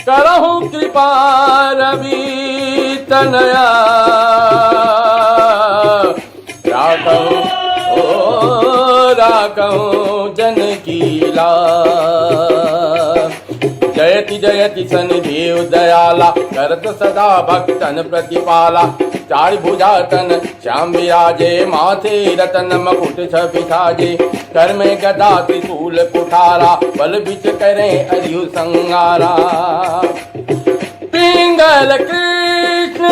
करहु कृपा रवि तनया राखहु राखहु जनकी लाज। जयति जयति शनि देव दयाला करत सदा भक्तन प्रतिपाला। चार भुजा तन श्याम विराजे माथे रतन मकुट छवि साजे। कर में गदा त्रिशूल कुठारा बल बिच करे अरियु संगारा। पिंगल कृष्ण